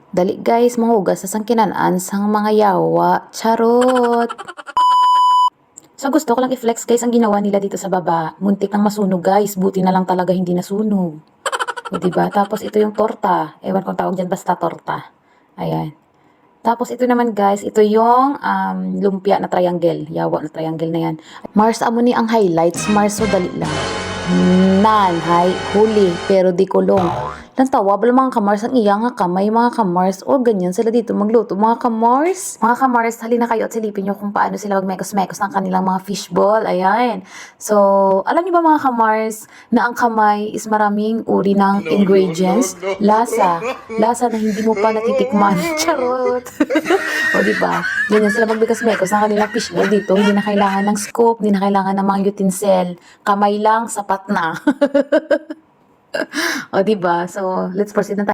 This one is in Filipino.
Dali guys, manghugas sa sangkinaan sang mga yawa. Charot! So gusto ko lang i-flex guys ang ginawa nila dito sa baba. Muntik nang masunog guys, buti na lang talaga hindi nasunog. O diba? Tapos ito yung torta. Ewan kong tawag dyan, basta torta. Ayan. Tapos ito naman guys, ito yung lumpia na triangle. Yawa na triangle na yan. Mars, amo ni ang highlights. Mars, so dali lang. Hay, huli, pero di kulong. Lang tawa, bala mga kamars, ang iya nga kamay mga kamars, o ganyan sila dito magluto mga kamars. Mga kamars, halina kayo at silipin nyo kung paano sila magmekos-mekos ng kanilang mga fishball, ayan. So, alam niyo ba mga kamars, na ang kamay is maraming uri ng ingredients, lasa na hindi mo pa natitikman, charot. O diba, ganyan sila magmekos-mekos ng kanilang fishball dito, hindi na kailangan ng scoop, hindi na kailangan ng mga utensil, kamay lang, sapat na. O diba, so let's proceed na tayo.